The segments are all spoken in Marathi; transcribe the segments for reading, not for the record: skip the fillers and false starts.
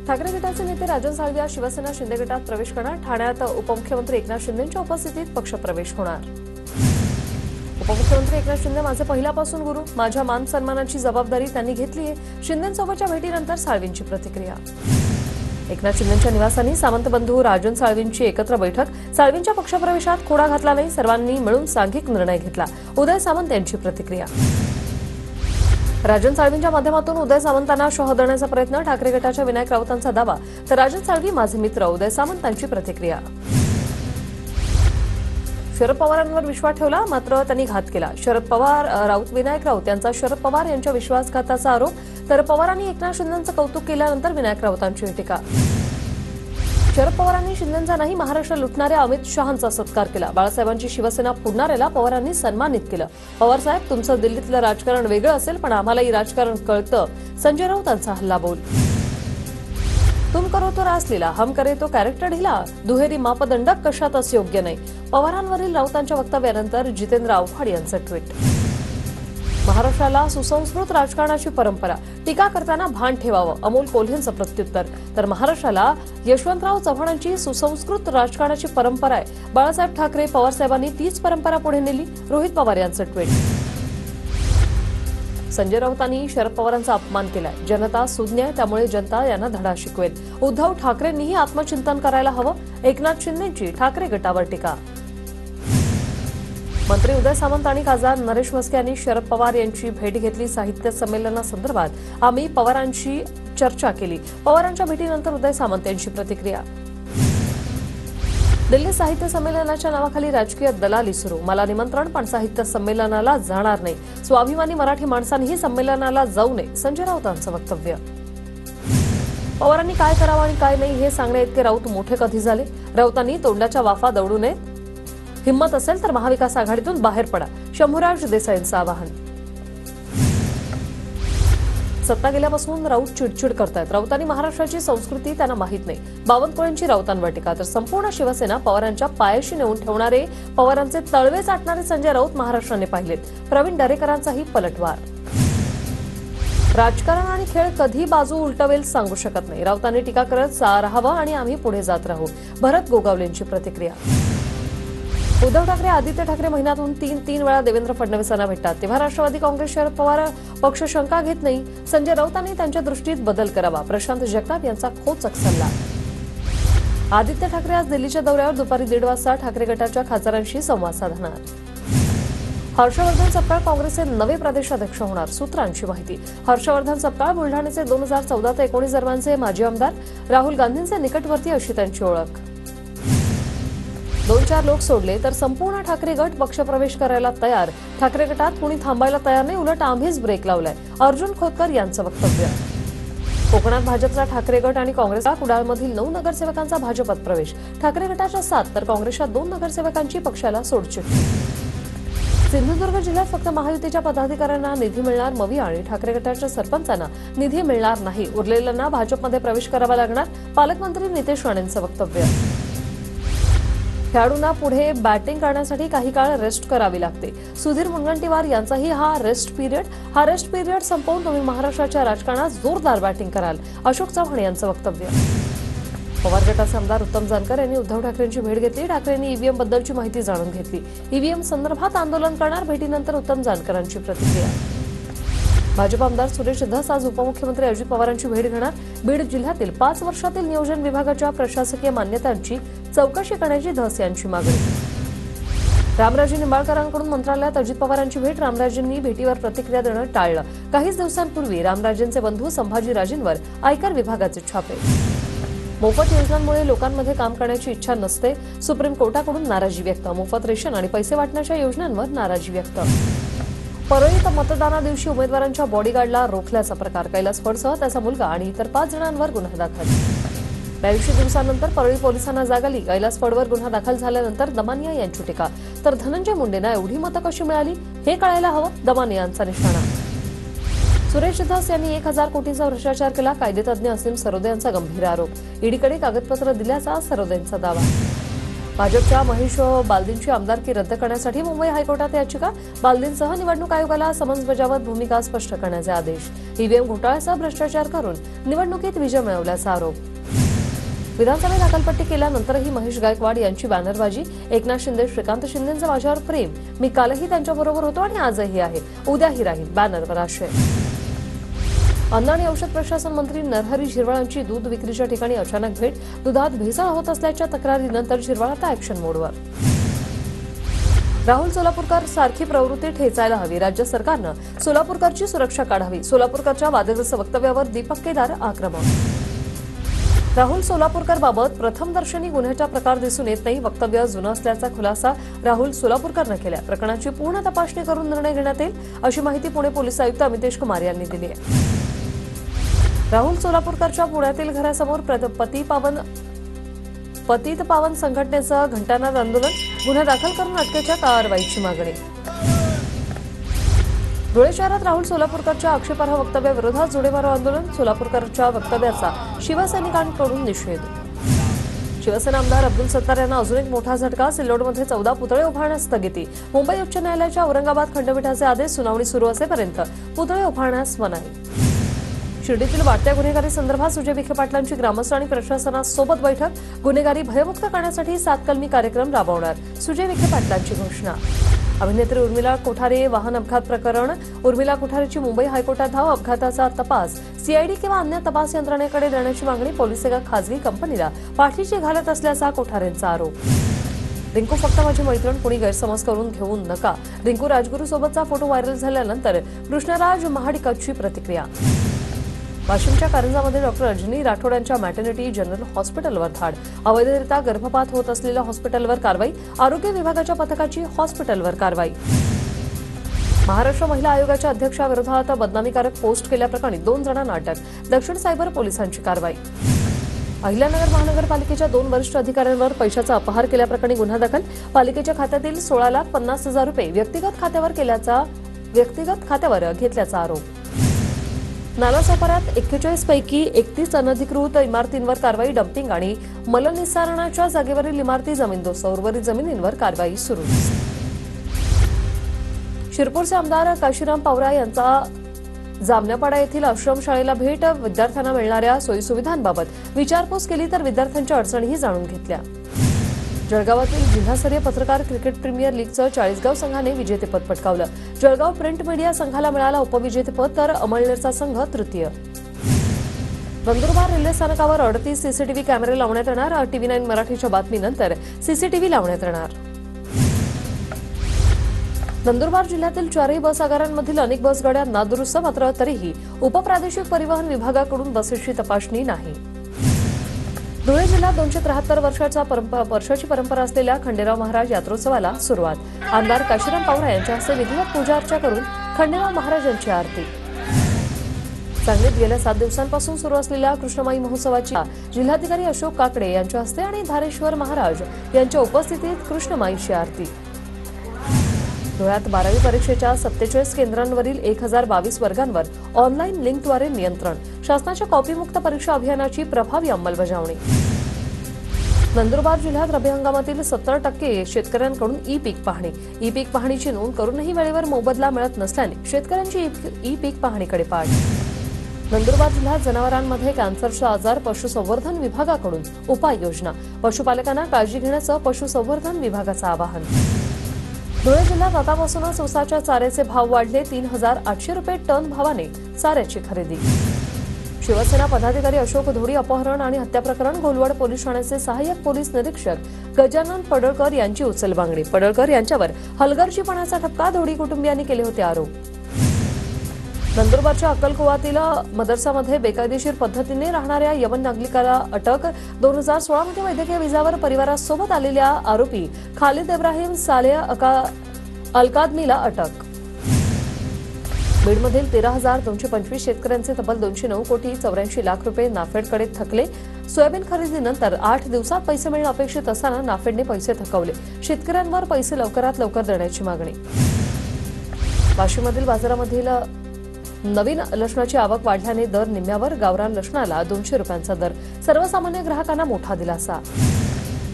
ठाकरे गटाचे नेते राजन साळवी आज शिवसेना शिंदे गटात प्रवेश करणार। ठाण्यात उपमुख्यमंत्री एकनाथ शिंदेंच्या उपस्थितीत पक्षप्रवेश होणार। उपमुख्यमंत्री एकनाथ शिंदे माझे पहिल्यापासून गुरु, माझ्या मान सन्मानाची जबाबदारी त्यांनी घेतली आहे। शिंदेंसोबतच्या भेटीनंतर साळवींची प्रतिक्रिया। एकनाथ शिंदेंच्या निवासानी सामंत बंधू राजन साळवींची एकत्र बैठक। साळवींच्या पक्षप्रवेशात खोडा घातला नाही, सर्वांनी मिळून सांघिक निर्णय घेतला। उदय सामंत यांची प्रतिक्रिया। राजन साळवींच्या माध्यमातून उदय सामंतांना शह देण्याचा प्रयत्न। ठाकरे गटाच्या विनायक राऊतांचा दावा, तर राजन साळवी माझे मित्र, उदय सामंतांची प्रतिक्रिया। शरद पवारांवर विश्वास ठेवला, मात्र त्यांनी घात केला। शरद पवार राऊत विनायक राऊत यांचा शरद पवार यांच्या विश्वासघाताचा आरोप, तर पवारांनी एकनाथ शिंदेंचं कौतुक केल्यानंतर विनायक राऊतांची टीका। शरद पवारांनी शिंदेंचा नाही, महाराष्ट्र लुटणाऱ्या अमित शहांचा सत्कार केला। बाळासाहेबांची शिवसेना फोडणाऱ्याला पवारांनी सन्मानित केलं। पवार साहेब, तुमचं दिल्लीतलं राजकारण वेगळं असेल, पण आम्हालाही राजकारण कळतं। संजय राऊतांचा हल्लाबोल। तुम करो तो रासलीला, हम करे तो कॅरेक्टर ढिला, दुहेरी मापदंड कशातच योग्य नाही। पवारांवरील राऊतांच्या वक्तव्यानंतर जितेंद्र आव्हाड यांचं ट्विट। महाराष्ट्राला सुसंस्कृत राजकारणाची परंपरा, टीका करताना भान ठेवावं, अमोल कोल्हेंचं प्रत्युत्तर। तर महाराष्ट्राला यशवंतराव चव्हाणांची सुसंस्कृत राजकारणाची परंपरा आहे। बाळासाहेब ठाकरे पवारसाहेबांनी तीच परंपरा पुढे नेली। रोहित पवार यांचं ट्विट। संजय राऊतांनी शरद पवारांचा अपमान केलाय। जनता सुज्ञ आहे, त्यामुळे जनता यांना धडा शिकवेल। उद्धव ठाकरेंनीही आत्मचिंतन करायला हवं। एकनाथ शिंदेंची ठाकरे गटावर टीका। मंत्री उदय सामंत आणि खासदार नरेश म्हस्के यांनी शरद पवार यांची भेट घेतली। साहित्य संमेलनासंदर्भात आम्ही पवारांची चर्चा केली। पवारांच्या भेटीनंतर उदय सामंत यांची प्रतिक्रिया। दिल्ली साहित्य संमेलनाच्या नावाखाली राजकीय दलाली सुरू, मला निमंत्रण पण साहित्य संमेलनाला जाणार नाही। स्वाभिमानी मराठी माणसांनीही संमेलनाला जाऊ नये, संजय राऊतांचं वक्तव्य। पवारांनी काय करावं आणि काय नाही हे सांगण्या इतके राऊत मोठे कधी झाले? राऊतांनी तोंडाच्या वाफा दौडू नयेत, हिम्मत असेल तर महाविकास आघाडीतून बाहेर पडा, शंभूराज देसाईंचं आवाहन। सत्ता गेल्यापासून राऊत चिडचिड करतायत। राऊतांनी महाराष्ट्राची संस्कृती त्यांना माहीत नाही, बावनकुळेंची राऊतांवर टीका। तर संपूर्ण शिवसेना पवारांच्या पायाशी नेऊन ठेवणारे, पवारांचे तळवे चाटणारे संजय राऊत महाराष्ट्राने पाहिलेत। प्रवीण दरेकरांचाही पलटवार। राजकारण आणि खेळ कधी बाजू उलटवेल सांगू शकत नाही, राऊतांनी टीका करत राहावं आणि आम्ही पुढे जात राहू। भरत गोगावलेंची प्रतिक्रिया। उद्धव ठाकरे आदित्य ठाकरे महिन्यातून तीन वेळा देवेंद्र फडणवीसांना भेटतात, तेव्हा राष्ट्रवादी काँग्रेस शरद पवार पक्ष शंका घेत नाही। संजय राऊतांनी त्यांच्या दृष्टीत बदल करावा, प्रशांत जगताप यांचा खोचक सल्ला। आदित्य ठाकरे आज दिल्लीच्या दौऱ्यावर दुपारी 1:30 वाजता ठाकरे गटाच्या खासदारांशी संवाद साधणार। हर्षवर्धन सपकाळ काँग्रेसचे नवे प्रदेशाध्यक्ष होणार, सूत्रांची माहिती। हर्षवर्धन सपकाळ बुलढाण्याचे 2014 ते 19 दरम्यानचे माजी आमदार, राहुल गांधींचे निकटवर्ती अशी त्यांची ओळख। 2-4 लोक सोडले तर संपूर्ण ठाकरे गट पक्षप्रवेश करायला तयार। ठाकरे गटात कुणी थांबायला तयार नाही, उलट आम्हीच ब्रेक लावलाय, अर्जुन खोतकर यांचं वक्तव्य। कोकणात भाजपचा ठाकरे गट आणि काँग्रेसचा कुडाळमधील 9 नगरसेवकांचा भाजपात प्रवेश। ठाकरे गटाच्या 7 तर काँग्रेसच्या 2 नगरसेवकांची पक्षाला सोडचिठ्ठी। सिंधुदुर्ग जिल्ह्यात फक्त महायुतीच्या पदाधिकाऱ्यांना निधी मिळणार, मवी आणि ठाकरे गटाच्या सरपंचांना निधी मिळणार नाही, उरलेल्यांना भाजपमध्ये प्रवेश करावा लागणार, पालकमंत्री नितेश राणेंचं वक्तव्य। खेळाडूंना पुढे बॅटिंग करण्यासाठी काही काळ रेस्ट करावी लागते, सुधीर मुनगंटीवार यांचाही हा रेस्ट पिरियड संपवून तुम्ही महाराष्ट्राच्या राजकारणात जोरदार बॅटिंग कराल, अशोक चव्हाण यांचं वक्तव्य। पवार गटाचे आमदार उत्तम जानकर यांनी उद्धव ठाकरेंची भेट घेतली। ठाकरेंनी ईव्हीएम बद्दलची माहिती जाणून घेतली। ईव्हीएम संदर्भात आंदोलन करणार, भेटीनंतर उत्तम जानकरांची प्रतिक्रिया। भाजप आमदार सुरेश धस आज उपमुख्यमंत्री अजित पवारांची भेट घेणार। बीड जिल्ह्यातील 5 वर्षातील नियोजन विभागाच्या प्रशासकीय मान्यतांची चौकशी करण्याची धस यांची मागणी। रामराजे निंबाळकरांकडून मंत्रालयात अजित पवारांची भेट, रामराजेंनी भेटीवर प्रतिक्रिया देणं टाळलं। काहीच दिवसांपूर्वी रामराजेंचे बंधू संभाजीराजेंवर आयकर विभागाचे छापे। मोफत योजनांमुळे लोकांमध्ये काम करण्याची इच्छा नसते, सुप्रीम कोर्टाकडून नाराजी व्यक्त। मोफत रेशन आणि पैसे वाटण्याच्या योजनांवर नाराजी व्यक्त। परळीत मतदाना दिवशी उमेदवारांच्या बॉडीगार्डला रोखल्याचा प्रकार, कैलास फडसह त्याचा मुलगा आणि इतर 5 जणांवर गुन्हा दाखल। 82 दिवसांनंतर परळी पोलिसांना जाग आली, कैलास फडवर गुन्हा दाखल झाल्यानंतर दमानिया यांची टीका। तर धनंजय मुंडेंना एवढी मतं कशी मिळाली हे कळायला हवं, दमानियांचा निशाणा। सुरेश धस यांनी 1000 कोटींचा भ्रष्टाचार केला, कायदेतज्ञ असीम सरोदे यांचा गंभीर आरोप। ईडीकडे कागदपत्र दिल्याचा सरोदेंचा दावा। भाजपच्या महेश बालदींची आमदारकी रद्द करण्यासाठी मुंबई हायकोर्टात याचिका. बालदींसह निवडणूक आयोगाला समन्स बजावत भूमिका स्पष्ट करण्याचे आदेश. ईव्हीएम घोटाळ्यासह भ्रष्टाचार करून निवडणुकीत विजय मिळवल्याचा आरोप. विधानसभेत हकालपट्टी केल्यानंतरही महेश गायकवाड यांची बॅनरबाजी. एकनाथ शिंदे, श्रीकांत शिंदेंचं माझ्यावर प्रेम. मी कालही त्यांच्याबरोबर होतो आणि आजही आहे, उद्याही राहील, बॅनरवर आशय. अन्न आणि औषध प्रशासन मंत्री नरहरी झिरवाळ यांची दूध विक्रीच्या ठिकाणी अचानक भेट. दुधात भेसळ होत असल्याच्या तक्रारीनंतर झिरवाळ आता ॲक्शन मोडवर. राहुल सोलापूरकर सारखी प्रवृत्ती ठेचायला हवी. राज्य सरकारनं सोलापूरकरची सुरक्षा काढावी. सोलापूरकरच्या वादग्रस्त वक्तव्यावर दीपक केदार आक्रमक. राहुल सोलापूरकर बाबत प्रथमदर्शनी गुन्ह्याचा प्रकार दिसून येत नाही. वक्तव्य जुनं असल्याचा खुलासा राहुल सोलापूरकरनं केला. प्रकरणाची पूर्ण तपासणी करून निर्णय घेण्यात येईल, अशी माहिती पुणे पोलीस आयुक्त अमितेश कुमार यांनी दिली आहे. राहुल सोलापूरकरच्या पुण्यातील घरासमोर पतित पावन संघटनेचं घंटानाद आंदोलन. गुन्हा दाखल करून अटकेच्या कारवाईची मागणी. धुळे शहरात राहुल सोलापूरकरच्या आक्षेपार्ह वक्तव्याविरोधात जोडेमारो आंदोलन. सोलापूरकरच्या वक्तव्याचा शिवसैनिकांकडून निषेध. शिवसेना आमदार अब्दुल सत्तार यांना अजून एक मोठा झटका. सिल्लोडमध्ये 14 पुतळे उभारण्यास स्थगिती. मुंबई उच्च न्यायालयाच्या औरंगाबाद खंडपीठाचे आदेश. सुनावणी सुरू असेपर्यंत पुतळे उभारण्यास मनाई. शिर्डीतील वाढत्या गुन्हेगारी संदर्भात सुजय विखे पाटलांची ग्रामस्थ आणि प्रशासनासोबत बैठक. गुन्हेगारी भयमुक्त करण्यासाठी 7 कलमी कार्यक्रम राबवणार. सुजय विखे पाटलांची घोषणा. अभिनेत्री उर्मिला कोठारे वाहन अपघात प्रकरण. उर्मिला कोठारेची मुंबई हायकोर्टात धाव. अपघाताचा तपास सीआयडी किंवा अन्य तपास यंत्रणेकडे देण्याची मागणी. पोलीस एका खासगी कंपनीला पाठीशी घालत असल्याचा कोठारेंचा आरोप. रिंकू फक्त माझी मैत्रीण, कोणी गैरसमज करून घेऊ नका. रिंकू राजगुरू सोबतचा फोटो व्हायरल झाल्यानंतर कृष्णराज महाडिकाची प्रतिक्रिया. वाशिमच्या कारंजामध्ये डॉक्टर रजनी राठोड यांच्या मॅटर्निटी जनरल हॉस्पिटलवर धाड. अवैधरित्या गर्भपात होत असलेल्या हॉस्पिटलवर कारवाई. आरोग्य विभागाच्या पथकाची हॉस्पिटलवर कारवाई. महाराष्ट्र महिला आयोगाच्या अध्यक्षाविरोधात बदनामीकारक पोस्ट केल्याप्रकरणी 2 जणांना अटक. दक्षिण सायबर पोलिसांची कारवाई. अहिल्यानगर महानगरपालिकेच्या 2 वरिष्ठ अधिकाऱ्यांवर पैशाचा अपहार केल्याप्रकरणी गुन्हा दाखल. पालिकेच्या खात्यातील 16,50,000 रुपये व्यक्तिगत खात्यावर घेतल्याचा आरोप. नालासोपाऱ्यात 41 पैकी 31 अनधिकृत इमारतींवर कारवाई. डम्पिंग आणि मलनिस्सारणाच्या जागेवरील इमारती जमीनदोस्त. उर्वरित जमिनींवर कारवाई सुरू. शिरपूरचे आमदार काशीराम पावरा यांचा जामण्यापाडा येथील आश्रमशाळेला भेट. विद्यार्थ्यांना मिळणाऱ्या सोयीसुविधांबाबत विचारपूस केली तर विद्यार्थ्यांच्या अडचणीही जाणून घेतल्या. जळगावातील जिल्हास्तरीय पत्रकार क्रिकेट प्रीमियर लीगचं 40गाव संघाने विजेतेपद पटकावलं. जळगाव प्रिंट मीडिया संघाला मिळाला उपविजेतेपद, तर अमळनेरचा संघ तृतीय. नंदुरबार रेल्वे स्थानकावर 38 सीसीटीव्ही कॅमेरे लावण्यात येणार. TV9 मराठीच्या बातमीनंतर सीसीटीव्ही लावण्यात येणार. नंदुरबार जिल्ह्यातील 4ही बस आगारांमधील अनेक बसगाड्या नादुरुस्त. मात्र तरीही उपप्रादेशिक परिवहन विभागाकडून बसेसची तपासणी नाही. धुळे जिल्ह्यात 273 वर्षाची परंपरा असलेल्या खंडेराव महाराज यात्रोत्सवाला सुरुवात. आमदार काशीराम पावरा यांच्या हस्ते विधिवत पूजा अर्चा करून खंडेराव महाराजांची आरती. सांगलीत गेल्या 7 दिवसांपासून सुरू असलेल्या कृष्णमाई महोत्सवाची जिल्हाधिकारी अशोक काकडे यांच्या हस्ते आणि धारेश्वर महाराज यांच्या उपस्थितीत कृष्णमाईची आरती. धुळ्यात 12वी परीक्षेच्या 47 केंद्रांवरील 1022 वर्गांवर ऑनलाईन लिंकद्वारे नियंत्रण. शासनाच्या कॉपीमुक्त परीक्षा अभियानाची प्रभावी अंमलबजावणी. नंदुरबार जिल्ह्यात रब्बी हंगामातील 70% शेतकऱ्यांकडून ई पीक पाहणी. ई पीक पाहणीची नोंद करूनही वेळेवर मोबदला मिळत नसल्याने शेतकऱ्यांची ई पीक पाहणीकडे पाठ. नंदुरबार जिल्ह्यात जनावरांमध्ये कॅन्सरचा आजार. पशुसंवर्धन विभागाकडून उपाययोजना. पशुपालकांना काळजी घेण्याचं पशुसंवर्धन विभागाचं आवाहन. धुळे जिल्ह्यात आतापासूनच ऊसाच्या चाऱ्याचे भाव वाढले. 3,800 रुपये टन भावाने चाऱ्याची खरेदी. शिवसेना पदाधिकारी अशोक धोडी अपहरण आणि हत्या प्रकरण. घोलवड पोलीस ठाण्याचे सहाय्यक पोलीस निरीक्षक गजानन पडळकर यांची उचलबांगडी. पडळकर यांच्यावर हलगर्जीपणाचा ठपका. धोडी कुटुंबियांनी केले होते आरोप. नंदुरबारच्या अक्कलकुवातील मदरसामध्ये बेकायदेशीर पद्धतीने राहणाऱ्या यमन नागरिकाला अटक. 2016 मध्ये वैद्यकीय विजावर परिवारासोबत आलेल्या आरोपी खालिद इब्राहिम सालेह अलकादमीला अटक. बीडमधील 13,225 शेतकऱ्यांचे तब्बल 209 कोटी 84 लाख रुपये नाफेडकडे थकले. सोयाबीन खरेदीनंतर 8 दिवसात पैसे मिळणं अपेक्षित असताना नाफेडने पैसे थकवले. शेतकऱ्यांवर पैसे लवकरात लवकर देण्याची मागणी. वाशीमधील बाजारामधील नवीन लसणाची आवक वाढल्याने दर निम्म्यावर. गावरान लसणाला 200 रुपयांचा दर. सर्वसामान्य ग्राहकांना मोठा दिलासा.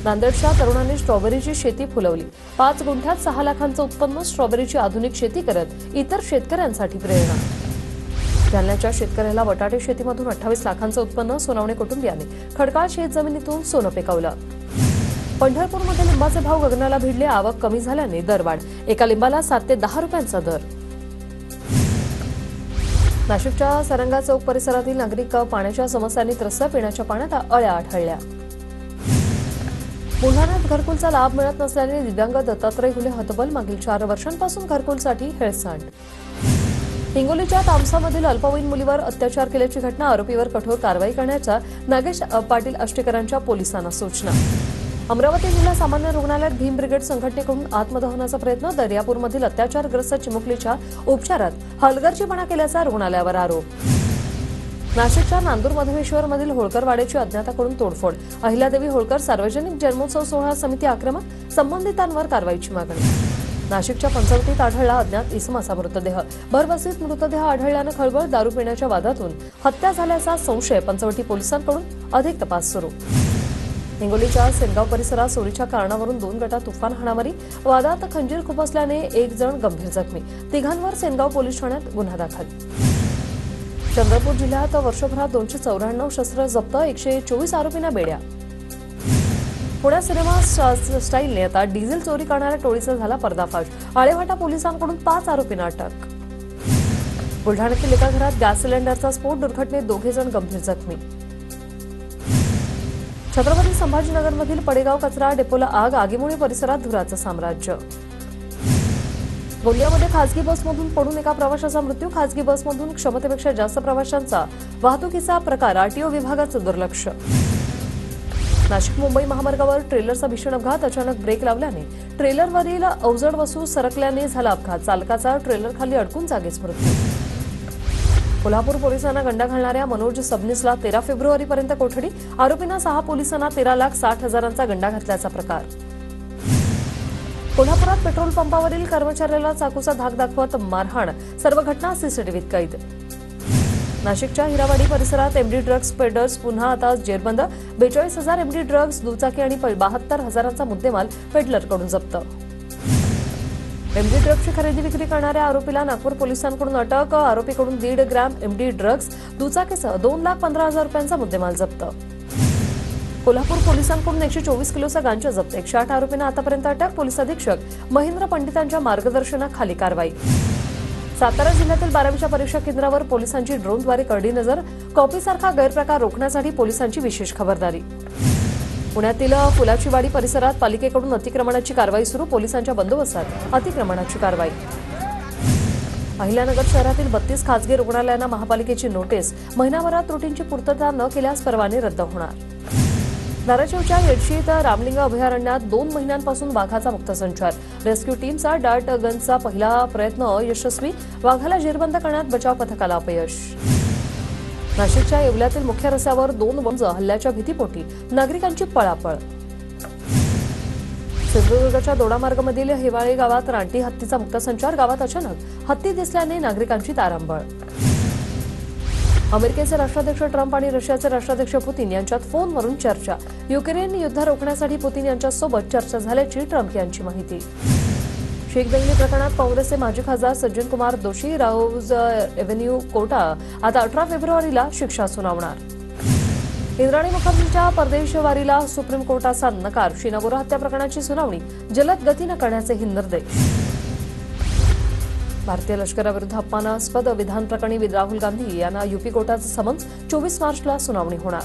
नांदेडच्या तरुणांनी स्ट्रॉबेरीची शेती फुलवली. 5 गुंठ्यात 6 लाखांचं उत्पन्न, स्ट्रॉबेरीची आधुनिक शेती करत इतर शेतकऱ्यांसाठी प्रेरणा. जालन्याच्या शेतकऱ्याला बटाटे शेतीमधून 28 लाखांचं उत्पन्न, सोनवणे कुटुंबियांनी खडकाळ शेत जमिनीतून सोनं पिकवलं. पंढरपूरमध्ये लिंबाचे भाव गगनाला भिडले. आवक कमी झाल्याने दरवाढ. एका लिंबाला 7 ते 10 रुपयांचा दर. नाशिकच्या सरंगा चौक परिसरातील नागरिक पाण्याच्या समस्यांनी त्रस्त. पिण्याच्या पाण्यात अळ्या आढळल्या. बुलढाण्यात घरकुलचा लाभ मिळत नसल्याने दिव्यांग दत्तात्रय घुले हतबल. मागील 4 वर्षांपासून घरकुलसाठी हेळसांड. हिंगोलीच्या तामसामधील अल्पवयीन मुलीवर अत्याचार केल्याची घटना. आरोपीवर कठोर कारवाई करण्याच्या नागेश पाटील आष्टेकरांच्या पोलिसांना सूचना. अमरावती जिल्हा सामान्य रुग्णालयात भीम ब्रिगेड संघटनेकडून आत्मदहनाचा प्रयत्न. दर्यापूरमधील अत्याचारग्रस्त चिमुकलीच्या उपचारात हलगर्जीपणा केल्याचा रुग्णालयावर आरोप. नाशिकच्या नांदूर मधमेश्वरमधील होळकरवाड्याची अज्ञाताकडून तोडफोड. अहिल्यादेवी होळकर सार्वजनिक जन्मोत्सव सोहळा समिती आक्रमक. संबंधितांवर कारवाईची मागणी. नाशिकच्या पंचवटीत आढळला अज्ञात इसमाचा मृतदेह. भरवसीत मृतदेह आढळल्यानं खळबळ. दारू पिण्याच्या वादातून हत्या झाल्याचा संशय. पंचवटी पोलिसांकडून अधिक तपास सुरू. हिंगोलीच्या सेनगाव परिसरात चोरीच्या कारणावरून 2 गटात तुफान हाणामारी. वादात खंजीर खुपसल्याने 1 जण गंभीर जखमी. तिघांवर सेनगाव पोलीस ठाण्यात गुन्हा दाखल. चंद्रपूर जिल्ह्यात वर्षभरात 294 शस्त्र जप्त. 124 आरोपींना बेड्या. पुण्यात सिनेमा स्टाईलने आता डिझेल चोरी करणाऱ्या टोळीचा झाला पर्दाफाश. आळेवाटा पोलिसांकडून 5 आरोपींना अटक. बुलढाण्यातील एका घरात गॅस सिलेंडरचा स्फोट. दुर्घटनेत 2 जण गंभीर जखमी. छत्रपती संभाजीनगरमधील पडेगाव कचरा डेपोला आग. आगीमुळे परिसरात धुराचं साम्राज्य. गोंदियामध्ये खासगी बसमधून पडून एका प्रवाशाचा मृत्यू. खासगी बसमधून क्षमतेपेक्षा जास्त प्रवाशांचा वाहतुकीचा प्रकार. आरटीओ विभागाचं दुर्लक्ष. नाशिक मुंबई महामार्गावर ट्रेलरचा भीषण अपघात. अचानक ब्रेक लावल्याने ट्रेलरवरील अवजड वस्तू सरकल्याने झाला अपघात. चालकाचा ट्रेलरखाली अडकून जागीच मृत्यू. कोल्हापूर पोलिसांना गंडा घालणाऱ्या मनोज सबनीसला 13 फेब्रुवारीपर्यंत कोठडी. आरोपींना 6 पोलिसांना 13,60,000चा गंडा घातल्याचा प्रकार. कोल्हापुरात पेट्रोल पंपावरील कर्मचाऱ्याला चाकूचा धाक दाखवत मारहाण. सर्व घटना सीसीटीव्हीत कैद. नाशिकच्या हिरावाडी परिसरात एमडी ड्रग्ज पेडर्स पुन्हा आता जेरबंद. 42,000 एमडी ड्रग्ज, दुचाकी आणि 72,000चा मुद्देमाल पेडलरकडून जप्त. एमडी ड्रग्जची खरेदी विक्री करणाऱ्या आरोपीला नागपूर पोलिसांकडून अटक. आरोपीकडून 1.5 ग्रॅम एमडी ड्रग्ज, दुचाकीसह 2,15,000 रुपयांचा मुद्देमाल जप्त. कोल्हापूर पोलिसांकडून 124 किलोचा गांजा जप्त. 108 आरोपींना आतापर्यंत अटक. पोलीस अधीक्षक महेंद्र पंडितांच्या मार्गदर्शनाखाली कारवाई. सातारा जिल्ह्यातील 12वीच्या परीक्षा केंद्रावर पोलिसांची ड्रोनद्वारे करडी नजर. कॉपीसारखा गैरप्रकार रोखण्यासाठी पोलिसांची विशेष खबरदारी. पुण्यातील फुलाचीवाडी परिसरात पालिकेकडून अतिक्रमणाची कारवाई सुरू. पोलिसांच्या बंदोबस्तात अतिक्रमणाची कारवाई. अहिल्यानगर शहरातील 32 खासगी रुग्णालयांना महापालिकेची नोटीस. महिनाभरात त्रुटींची पूर्तता न केल्यास परवाने रद्द होणार. धाराशिवच्या येडशीत रामलिंग अभयारण्यात 2 महिन्यांपासून वाघाचा मुक्त संचार. रेस्क्यू टीमचा डार्ट गनचा पहिला प्रयत्न यशस्वी. वाघाला जेरबंद करण्यात बचाव पथकाला अपयश. नाशिकच्या येवल्यातील मुख्य रस्त्यावर 2 वंज हल्ल्याच्या भीतीपोटी नागरिकांची पळापळ. सिंधुदुर्गच्या दोडामार्गमधील हेवाळे गावात रानटी हत्तीचा मुक्त संचार. गावात अचानक हत्ती दिसल्याने नागरिकांची तारांबळ. अमेरिकेचे राष्ट्राध्यक्ष ट्रम्प आणि रशियाचे राष्ट्राध्यक्ष पुतीन यांच्यात फोनवरून चर्चा. युक्रेन युद्ध रोखण्यासाठी पुतीन यांच्यासोबत चर्चा झाल्याची ट्रम्प यांची माहिती. शीख दंगली प्रकरणात काँग्रेसचे माजी खासदार सज्जन कुमार दोषी राऊज एव्हेन्यू कोर्टात आता 18 फेब्रुवारीला शिक्षा सुनावणार. इंद्राणी मुखर्जीच्या परदेशवारीला सुप्रीम कोर्टाचा नकार. शीना बोरा हत्या प्रकरणाची सुनावणी जलद गतीनं करण्याचेही निर्देश. भारतीय लष्कराविरुद्ध अपमानास्पद विधान प्रकरणी राहुल गांधी यांना यूपी कोर्टाचं समन्स. 24 मार्चला सुनावणी होणार.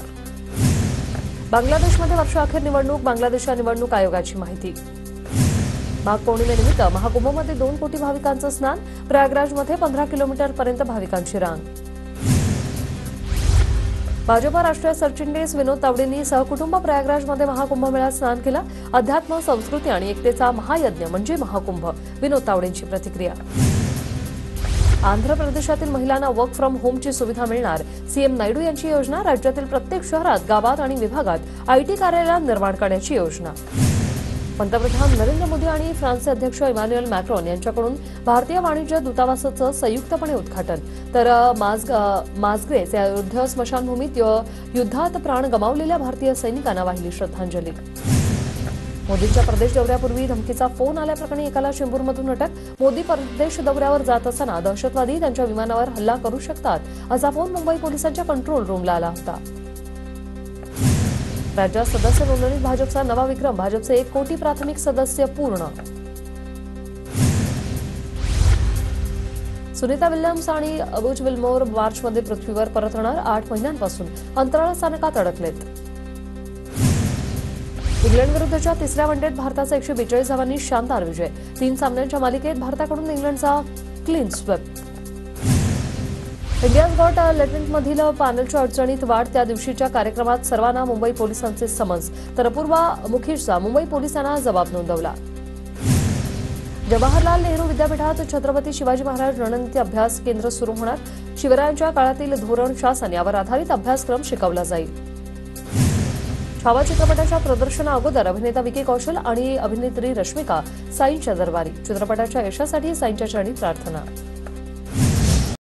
बांगलादेशमध्ये वर्षाअखेर निवडणूक. बांगलादेशच्या निवडणूक आयोगाची माहिती. माघ पौर्णिमेनिमित्त महाकुंभमध्ये 2 कोटी भाविकांचं स्नान. प्रयागराजमध्ये 15 किलोमीटरपर्यंत भाविकांची रांग. भाजपा राष्ट्रीय सरचिटणीस विनोद तावडेंनी सहकुटुंब प्रयागराजमध्ये महाकुंभमेळ्यात स्नान केलं. अध्यात्म, संस्कृती आणि एकतेचा महायज्ञ म्हणजे महाकुंभ. विनोद तावडेंची प्रतिक्रिया. आंध्र प्रदेशातील महिलांना वर्क फ्रॉम होमची सुविधा मिळणार. सीएम नायडू यांची योजना. राज्यातील प्रत्येक शहरात, गावात आणि विभागात आयटी कार्यालय निर्माण करण्याची योजना. पंतप्रधान नरेंद्र मोदी आणि फ्रान्सचे अध्यक्ष इमॅन्युएल मॅक्रॉन यांच्याकडून भारतीय वाणिज्य दूतावासाचं संयुक्तपणे उद्घाटन. तर मास्ग्रेस या युद्ध स्मशानभूमीत युद्धात प्राण गमावलेल्या भारतीय सैनिकांना वाहिली श्रद्धांजली. मोदींच्या परदेश दौऱ्यापूर्वी धमकीचा फोन आल्याप्रकरणी एकाला चेंबूरमधून अटक. मोदी परदेश दौऱ्यावर जात असताना दहशतवादी त्यांच्या विमानावर हल्ला करू शकतात असा फोन मुंबई पोलिसांच्या कंट्रोल रूमला आला होता. राज्यात सदस्य नोंदणीत भाजपचा नवा विक्रम. भाजपचे 1 कोटी प्राथमिक सदस्य पूर्ण. सुनीता विल्यम्स आणि अबुज विल्मोर मार्चमध्ये पृथ्वीवर परतणार. 8 महिन्यांपासून अंतराळ स्थानकात अडकलेत. इंग्लंड विरुद्धच्या तिसऱ्या वनडेत भारताचा 142 धावांनी शानदार विजय. 3 सामन्यांच्या मालिकेत भारताकडून इंग्लंडचा क्लीन स्वीप. इंडियाज गॉट टॅलेंटमधील पॅनलच्या अडचणीत वाढ. त्या दिवशीच्या कार्यक्रमात सर्वांना मुंबई पोलिसांचे समन्स, तर अपूर्वा मुखीजचा मुंबई पोलिसांना जबाब नोंदवला. जवाहरलाल नेहरू विद्यापीठात छत्रपती शिवाजी महाराज रणनीती अभ्यास केंद्र सुरू होणार. शिवरायांच्या काळातील धोरण, शासन यावर आधारित अभ्यासक्रम शिकवला जाईल. छावा चित्रपटाच्या प्रदर्शना अगोदर अभिनेता विकी कौशल आणि अभिनेत्री रश्मिका साईंच्या दरबारी. चित्रपटाच्या यशासाठी साईंच्या चरणी प्रार्थना.